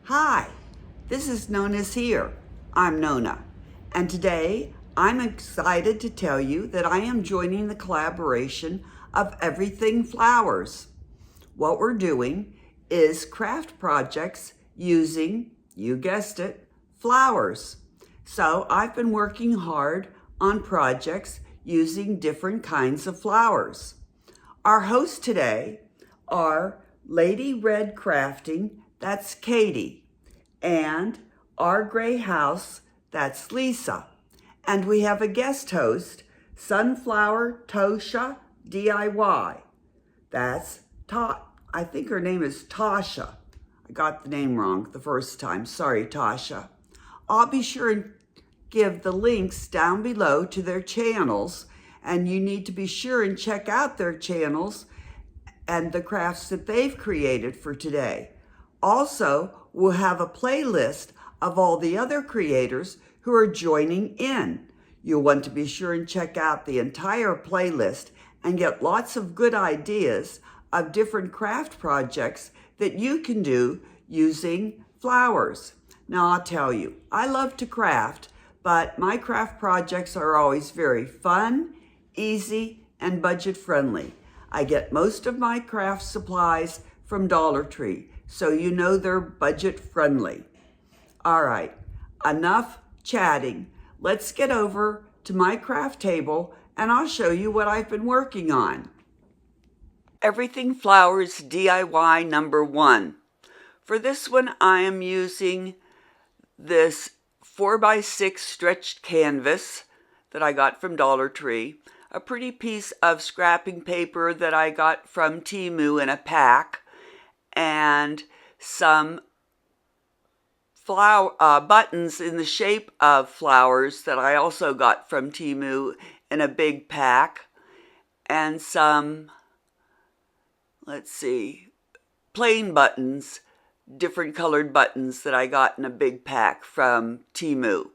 Hi, this is NonnasHere. I'm Nonna, and today I'm excited to tell you that I am joining the collaboration of Everything Flowers. What we're doing is craft projects using, you guessed it, flowers. So I've been working hard on projects using different kinds of flowers. Our hosts today are Lady Red Crafting, that's Katie, and Our Gray House, that's Lisa. And we have a guest host, Sunflower Tosha DIY. That's I think her name is Tasha. I got the name wrong the first time. Sorry, Tasha. I'll be sure and give the links down below to their channels, and you need to be sure and check out their channels and the crafts that they've created for today. Also, we'll have a playlist of all the other creators who are joining in. You'll want to be sure and check out the entire playlist and get lots of good ideas of different craft projects that you can do using flowers. Now, I'll tell you, I love to craft, but my craft projects are always very fun, easy, and budget friendly. I get most of my craft supplies from Dollar Tree, so you know they're budget friendly. All right, enough chatting. Let's get over to my craft table and I'll show you what I've been working on. Everything Flowers DIY number 1. For this one, I am using this 4x6 stretched canvas that I got from Dollar Tree, a pretty piece of scrapping paper that I got from Temu in a pack, and some buttons in the shape of flowers that I also got from Temu in a big pack, and some, plain buttons, different colored buttons that I got in a big pack from Temu.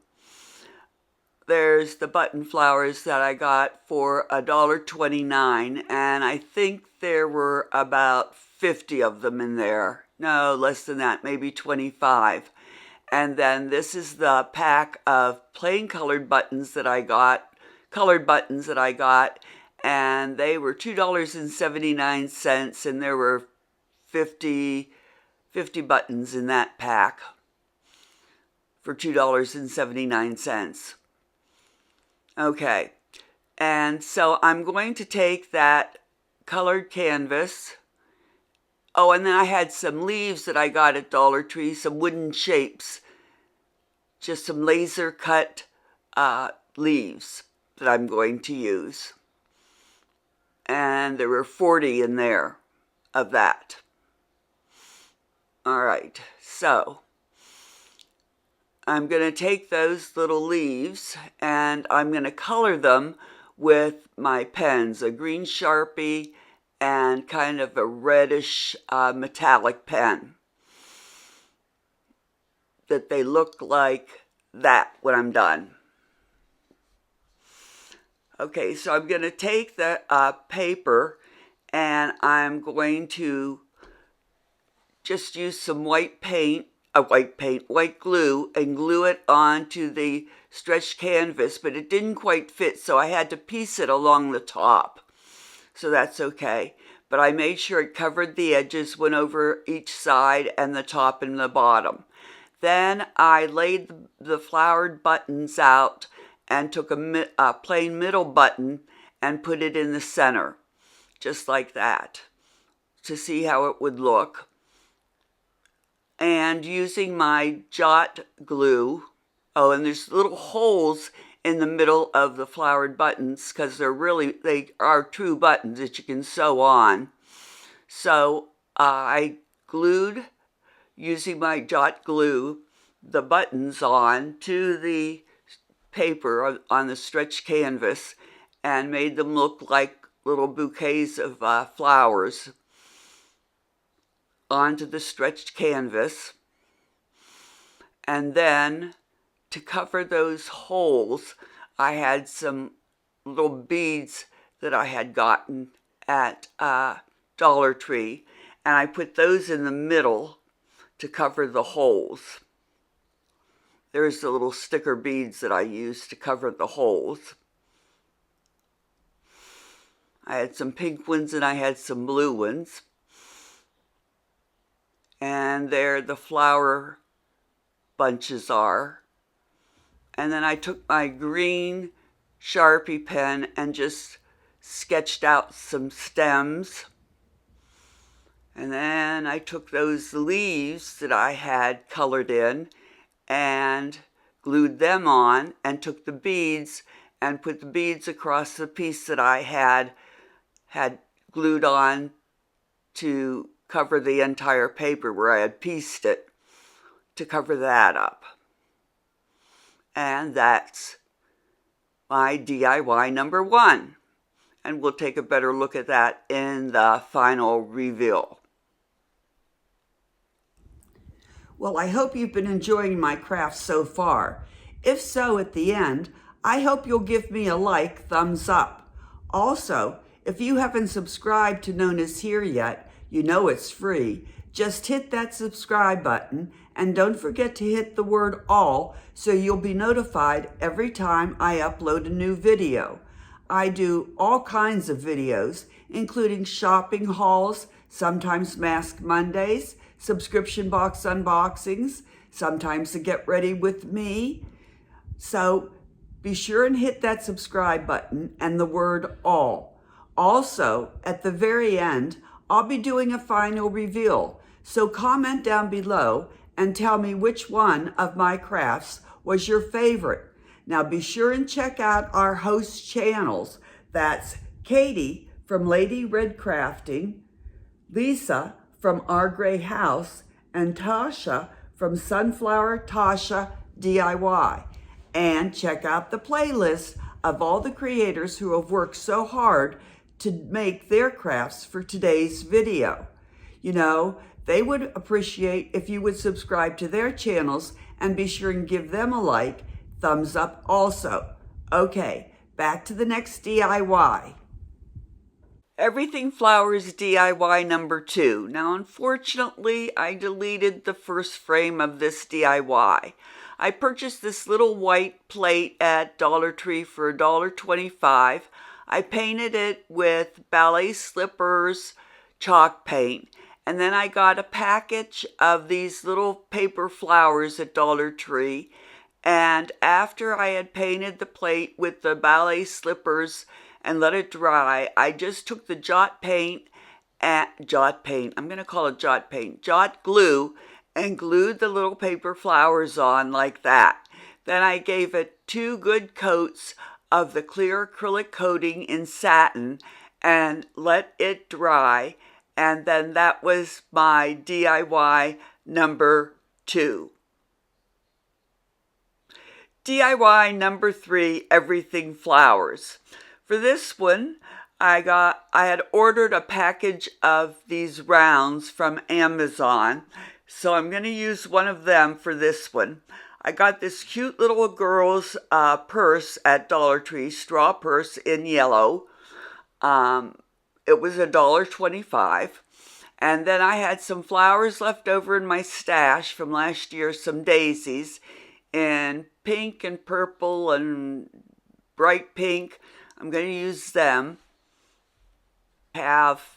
There's the button flowers that I got for $1.29, and I think there were about 50 of them in there. No, less than that, maybe 25. And then this is the pack of plain colored buttons that I got, and they were $2.79, and there were 50 buttons in that pack for $2.79. Okay, and so I'm going to take that colored canvas. Oh, and then I had some leaves that I got at Dollar Tree, some wooden shapes, just some laser cut leaves that I'm going to use. And there were 40 in there of that. All right, so I'm going to take those little leaves and I'm going to color them with my pens, a green Sharpie and kind of a reddish metallic pen, that they look like that when I'm done. Okay, so I'm going to take the paper and I'm going to just use some white glue, and glue it onto the stretched canvas, but it didn't quite fit, so I had to piece it along the top. So that's okay. But I made sure it covered the edges, went over each side and the top and the bottom. Then I laid the flowered buttons out and took a plain middle button and put it in the center, just like that, to see how it would look. And using my Jot glue, and there's little holes in the middle of the flowered buttons because they are true buttons that you can sew on. So I glued, using my Jot glue, the buttons on to the paper on the stretched canvas and made them look like little bouquets of flowers onto the stretched canvas. And then to cover those holes, I had some little beads that I had gotten at Dollar Tree, and I put those in the middle to cover the holes. There's the little sticker beads that I used to cover the holes. I had some pink ones and I had some blue ones. And there the flower bunches are. And then I took my green Sharpie pen and just sketched out some stems. And then I took those leaves that I had colored in and glued them on, and took the beads and put the beads across the piece that I had glued on to cover the entire paper where I had pieced it to cover that up. And that's my DIY number 1. And we'll take a better look at that in the final reveal. Well, I hope you've been enjoying my crafts so far. If so, at the end, I hope you'll give me a like, thumbs up. Also, if you haven't subscribed to NonnasHere yet, you know it's free. Just hit that subscribe button and don't forget to hit the word all so you'll be notified every time I upload a new video. I do all kinds of videos, including shopping hauls, sometimes Mask Mondays, subscription box unboxings, sometimes a get ready with me. So be sure and hit that subscribe button and the word all. Also, at the very end, I'll be doing a final reveal. So comment down below and tell me which one of my crafts was your favorite. Now be sure and check out our host channels. That's Katie from Lady Red Crafting, Lisa from Our Gray House, and Tasha from Sunflower Tasha DIY. And check out the playlist of all the creators who have worked so hard to make their crafts for today's video. You know, they would appreciate if you would subscribe to their channels and be sure and give them a like, thumbs up also. Okay, back to the next DIY. Everything Flowers DIY number 2. Now, unfortunately, I deleted the first frame of this DIY. I purchased this little white plate at Dollar Tree for $1.25. I painted it with ballet slippers chalk paint. And then I got a package of these little paper flowers at Dollar Tree. And after I had painted the plate with the ballet slippers and let it dry, I just took the jot glue and glued the little paper flowers on like that. Then I gave it 2 good coats of the clear acrylic coating in satin and let it dry. And then that was my DIY number 2. DIY number 3, Everything Flowers. For this one, I had ordered a package of these rounds from Amazon, so I'm going to use one of them for this one. I got this cute little girl's purse at Dollar Tree, straw purse in yellow. It was $1.25. And then I had some flowers left over in my stash from last year, some daisies in pink and purple and bright pink. I'm going to use them. Have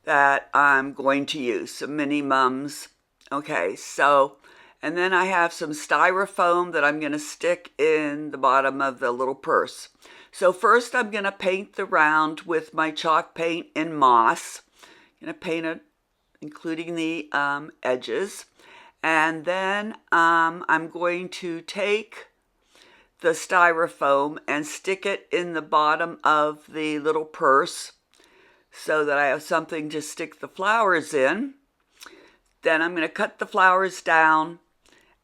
that I'm going to use some mini mums. Okay, so, and then I have some styrofoam that I'm going to stick in the bottom of the little purse. So first I'm going to paint the round with my chalk paint in moss. I'm going to paint it including the edges. And then I'm going to take the styrofoam and stick it in the bottom of the little purse so that I have something to stick the flowers in. Then I'm going to cut the flowers down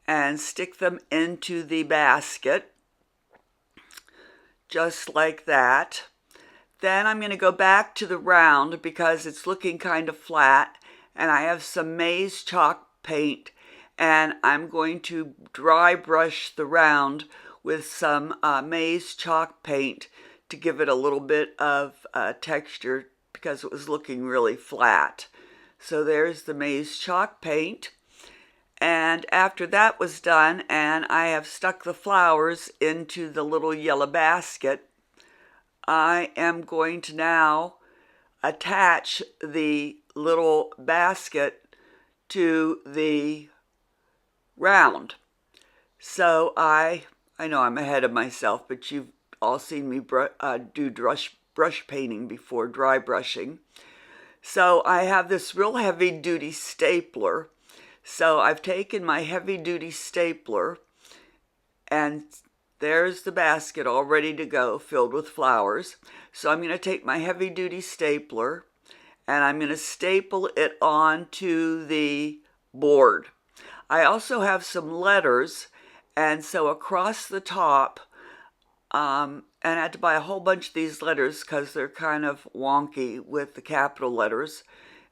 and stick them into the basket, just like that. Then I'm going to go back to the round because it's looking kind of flat, and I have some maize chalk paint, and I'm going to dry brush the round with some maize chalk paint to give it a little bit of texture because it was looking really flat. So there's the maize chalk paint. And after that was done, and I have stuck the flowers into the little yellow basket, I am going to now attach the little basket to the round. So I know I'm ahead of myself, but you've all seen me do brush painting before, dry brushing. So I have this real heavy duty stapler. So I've taken my heavy duty stapler, and there's the basket all ready to go, filled with flowers. So I'm going to take my heavy duty stapler and I'm going to staple it onto the board. I also have some letters, and so across the top, and I had to buy a whole bunch of these letters because they're kind of wonky with the capital letters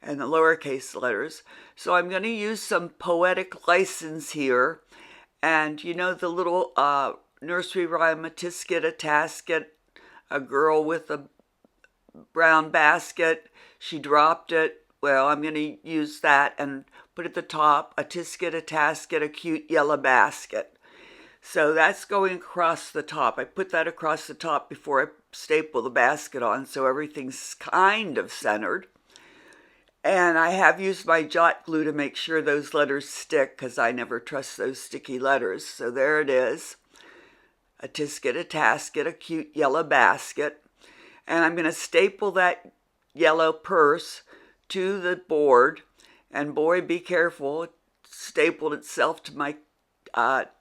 and the lowercase letters. So I'm going to use some poetic license here. And you know the little nursery rhyme, a tisket, a tasket, a girl with a brown basket, she dropped it. Well, I'm going to use that and put at the top, a tisket, a tasket, a cute yellow basket. So that's going across the top. I put that across the top before I staple the basket on, so everything's kind of centered. And I have used my jot glue to make sure those letters stick, because I never trust those sticky letters. So there it is. A tisket, a tasket, a cute yellow basket. And I'm going to staple that yellow purse to the board. And boy, be careful. It stapled itself to my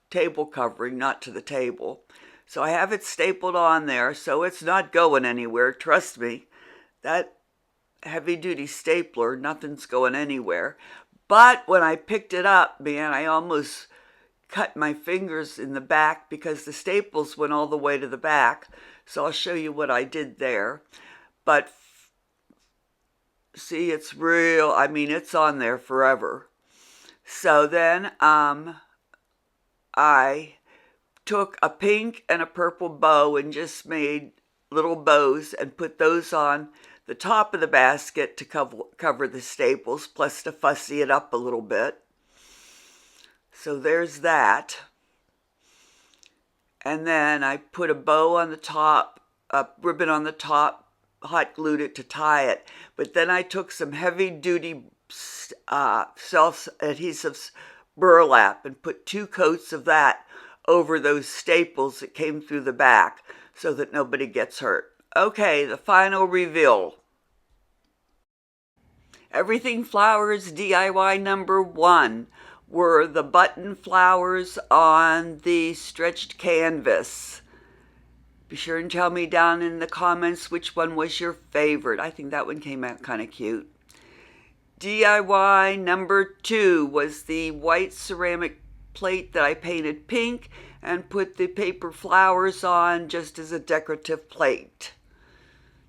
table covering, not to the table. So I have it stapled on there, so it's not going anywhere. Trust me, that heavy-duty stapler, nothing's going anywhere. But when I picked it up, man, I almost cut my fingers in the back because the staples went all the way to the back. So I'll show you what I did there. But see, it's real. I mean, it's on there forever. So then I took a pink and a purple bow and just made little bows and put those on the top of the basket to cover the staples, plus to fussy it up a little bit. So there's that. And then I put a bow on the top, a ribbon on the top, hot glued it to tie it. But then I took some heavy duty self-adhesive burlap and put 2 coats of that over those staples that came through the back so that nobody gets hurt. Okay, the final reveal. Everything Flowers DIY number 1 were the button flowers on the stretched canvas. Be sure and tell me down in the comments which one was your favorite. I think that one came out kind of cute. DIY number 2 was the white ceramic plate that I painted pink and put the paper flowers on just as a decorative plate.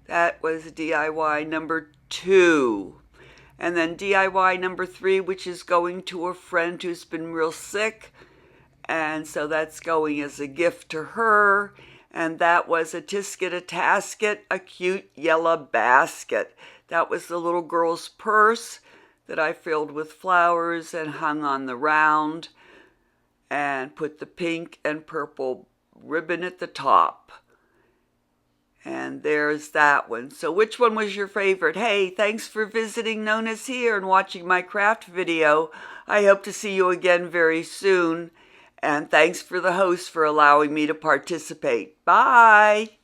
That was DIY number 2. And then DIY number 3, which is going to a friend who's been real sick. And so that's going as a gift to her. And that was a tisket, a tasket, a cute yellow basket. That was the little girl's purse that I filled with flowers and hung on the round and put the pink and purple ribbon at the top. And there's that one. So which one was your favorite? Hey, thanks for visiting NonnasHere and watching my craft video. I hope to see you again very soon. And thanks for the host for allowing me to participate. Bye.